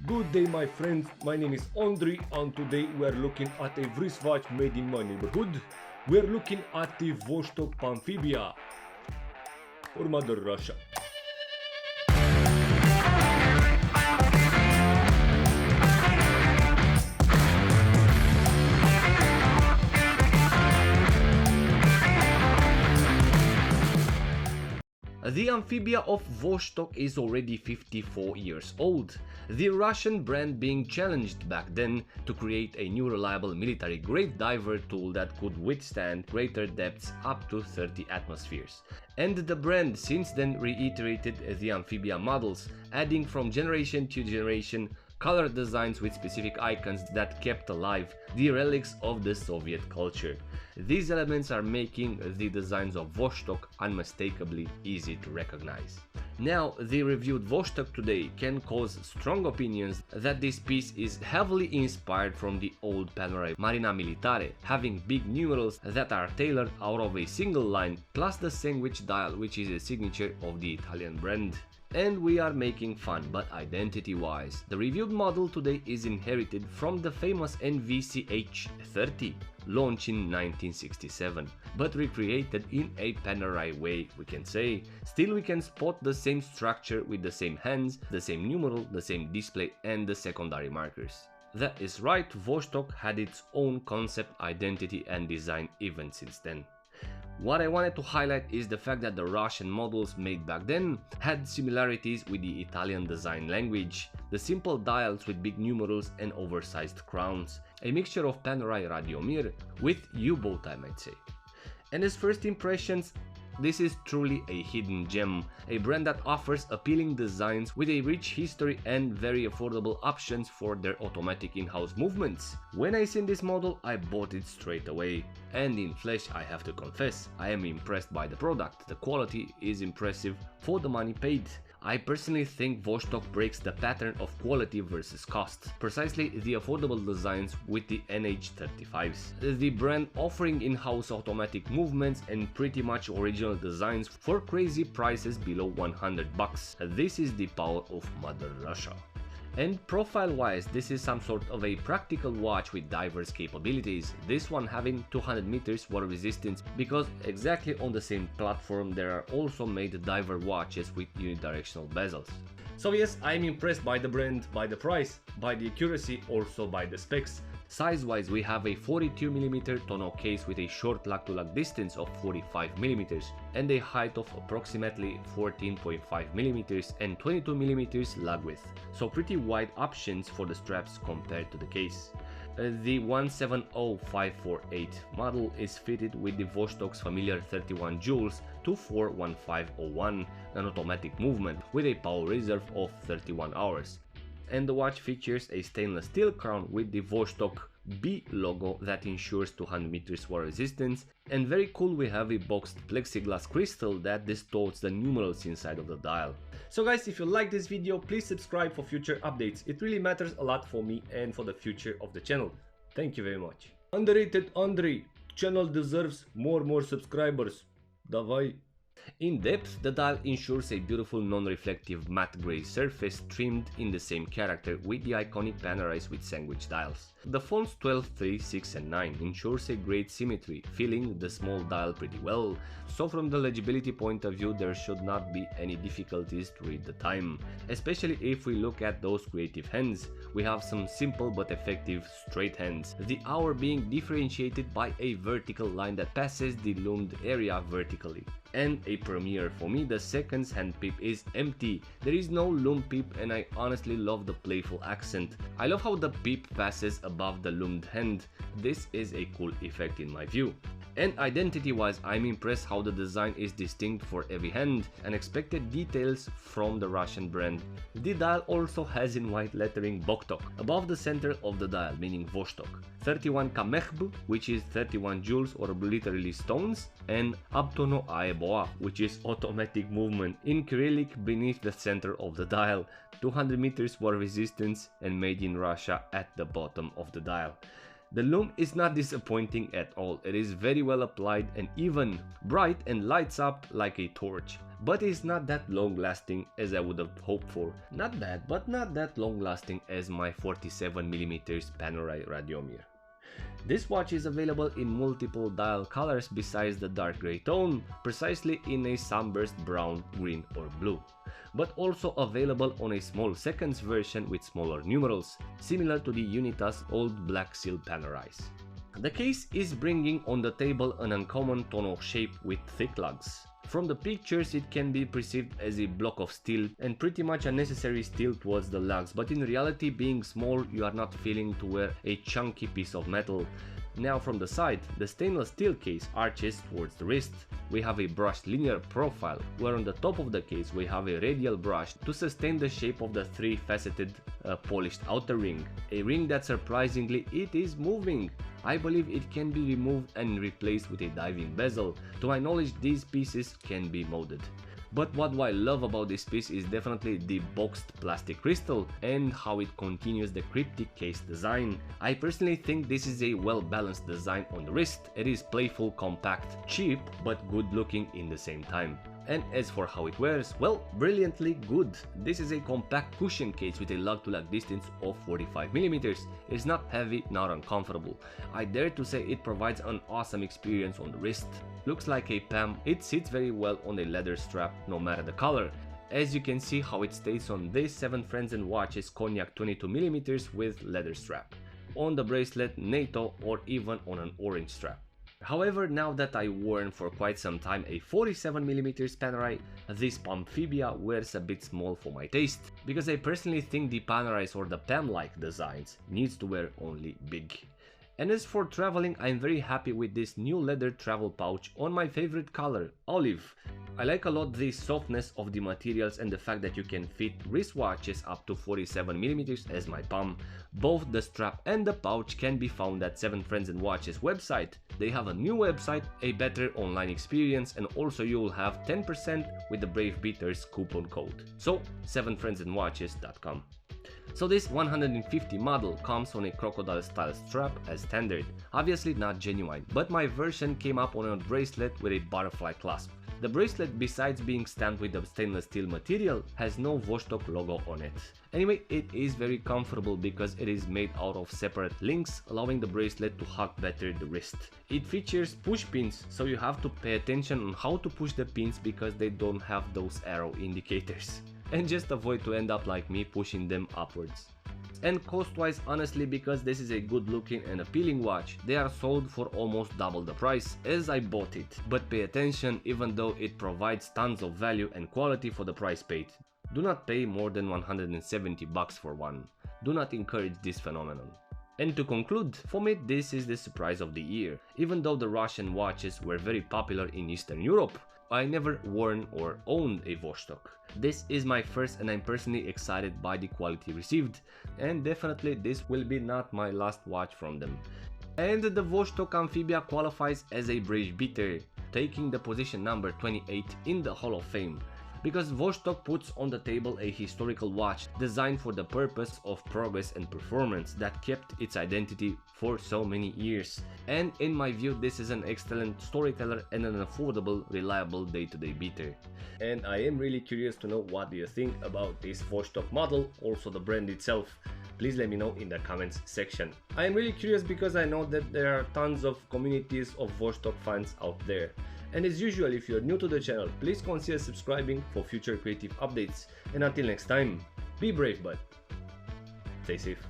Good day my friends, my name is Andrei and today we are looking at a wristwatch made in my neighborhood. We are looking at the Vostok Amphibia for Mother Russia. The Amphibia of Vostok is already 54 years old, the Russian brand being challenged back then to create a new reliable military-grade diver tool that could withstand greater depths up to 30 atmospheres. And the brand since then reiterated the Amphibia models, adding from generation to generation color designs with specific icons that kept alive the relics of the Soviet culture. These elements are making the designs of Vostok unmistakably easy to recognize. Now, the reviewed Vostok today can cause strong opinions that this piece is heavily inspired from the old Panerai Marina Militare, having big numerals that are tailored out of a single line, plus the sandwich dial, which is a signature of the Italian brand. And we are making fun, but identity-wise, the reviewed model today is inherited from the famous NVCH-30, launched in 1967, but recreated in a Panerai way, we can say. Still we can spot the same structure with the same hands, the same numeral, the same display and the secondary markers. That is right, Vostok had its own concept, identity and design even since then. What I wanted to highlight is the fact that the Russian models made back then had similarities with the Italian design language, the simple dials with big numerals and oversized crowns, a mixture of Panerai Radiomir with U-boat, I might say. And as first impressions, this is truly a hidden gem, a brand that offers appealing designs with a rich history and very affordable options for their automatic in-house movements. When I seen this model, I bought it straight away. And in flesh, I have to confess, I am impressed by the product. The quality is impressive for the money paid. I personally think Vostok breaks the pattern of quality versus cost, precisely the affordable designs with the NH35s. The brand offering in-house automatic movements and pretty much original designs for crazy prices below 100 bucks. This is the power of Mother Russia. And profile-wise, this is some sort of a practical watch with diverse capabilities, this one having 200 meters water resistance, because exactly on the same platform there are also made diver watches with unidirectional bezels. So yes, I'm impressed by the brand, by the price, by the accuracy, also by the specs. Size-wise, we have a 42mm tonneau case with a short lug-to-lug distance of 45mm and a height of approximately 14.5mm and 22mm lug width, so pretty wide options for the straps compared to the case. The 170548 model is fitted with the Vostok's familiar 31 joules 241501, an automatic movement with a power reserve of 31 hours. And the watch features a stainless steel crown with the Vostok B logo that ensures 200 meters water resistance, and very cool, we have a boxed plexiglass crystal that distorts the numerals inside of the dial. So guys, if you like this video, please subscribe for future updates. It really matters a lot for me and for the future of the channel. Thank you very much. Underrated Andrei, channel deserves more subscribers. Davai. In depth, the dial ensures a beautiful non-reflective matte grey surface trimmed in the same character with the iconic Panerais with sandwich dials. The fonts 12, 3, 6 and 9 ensures a great symmetry, filling the small dial pretty well, so from the legibility point of view there should not be any difficulties to read the time, especially if we look at those creative hands. We have some simple but effective straight hands, the hour being differentiated by a vertical line that passes the loomed area vertically. And a premiere for me, the seconds hand pip is empty. There is no loom pip and I honestly love the playful accent. I love how the pip passes above the loomed hand. This is a cool effect in my view. And identity wise, I'm impressed how the design is distinct for every hand, unexpected details from the Russian brand. The dial also has in white lettering Vostok above the center of the dial, meaning Vostok. 31 kamechb, which is 31 joules or literally stones, and Abtono Aeboa, which is automatic movement, in Cyrillic beneath the center of the dial, 200 meters water resistance and made in Russia at the bottom of the dial. The lume is not disappointing at all. It is very well applied and even bright and lights up like a torch. But it's not that long lasting as I would have hoped for. Not bad, but not that long lasting as my 47mm Panerai radiometer. This watch is available in multiple dial colors besides the dark grey tone, precisely in a sunburst brown, green or blue, but also available on a small seconds version with smaller numerals, similar to the Unitas old Black Seal Panerais. The case is bringing on the table an uncommon tonal shape with thick lugs. From the pictures it can be perceived as a block of steel and pretty much unnecessary steel towards the lugs, but in reality, being small, you are not feeling to wear a chunky piece of metal. Now from the side, the stainless steel case arches towards the wrist. We have a brushed linear profile, where on the top of the case we have a radial brush to sustain the shape of the three-faceted polished outer ring. A ring that surprisingly it is moving. I believe it can be removed and replaced with a diving bezel. To my knowledge, these pieces can be molded. But what do I love about this piece is definitely the boxed plastic crystal and how it continues the cryptic case design. I personally think this is a well-balanced design on the wrist. It is playful, compact, cheap, but good looking in the same time. And as for how it wears, well, brilliantly good. This is a compact cushion case with a lug-to-lug distance of 45mm. It's not heavy, not uncomfortable. I dare to say it provides an awesome experience on the wrist. Looks like a PAM, it sits very well on a leather strap no matter the color. As you can see how it stays on this 7 Friends and Watches Cognac 22mm with leather strap, on the bracelet, NATO or even on an orange strap. However, now that I worn for quite some time a 47mm Panerai, this Amphibia wears a bit small for my taste, because I personally think the Panerais or the PAM-like designs needs to wear only big. And as for traveling, I'm very happy with this new leather travel pouch on my favorite color, olive. I like a lot the softness of the materials and the fact that you can fit wristwatches up to 47mm as my PAM. Both the strap and the pouch can be found at 7 Friends and Watches website. They have a new website, a better online experience, and also you will have 10% with the Brave Beaters coupon code. So 7friendsandwatches.com. So this 150 model comes on a crocodile style strap as standard, obviously not genuine, but my version came up on a bracelet with a butterfly clasp. The bracelet, besides being stamped with the stainless steel material, has no Vostok logo on it. Anyway, it is very comfortable because it is made out of separate links, allowing the bracelet to hug better the wrist. It features push pins, so you have to pay attention on how to push the pins because they don't have those arrow indicators. And just avoid to end up like me pushing them upwards. And cost-wise, honestly, because this is a good looking and appealing watch, they are sold for almost double the price as I bought it. But pay attention, even though it provides tons of value and quality for the price paid. Do not pay more than 170 bucks for one. Do not encourage this phenomenon. And to conclude, for me this is the surprise of the year. Even though the Russian watches were very popular in Eastern Europe, I never worn or owned a Vostok. This is my first and I'm personally excited by the quality received, and definitely this will be not my last watch from them. And the Vostok Amphibia qualifies as a Brave Beater, taking the position number 28 in the Hall of Fame. Because Vostok puts on the table a historical watch designed for the purpose of progress and performance that kept its identity for so many years. And in my view, this is an excellent storyteller and an affordable, reliable day-to-day beater. And I am really curious to know what do you think about this Vostok model, also the brand itself. Please let me know in the comments section. I am really curious because I know that there are tons of communities of Vostok fans out there. And as usual, if you're new to the channel, please consider subscribing for future creative updates. And until next time, be brave but stay safe.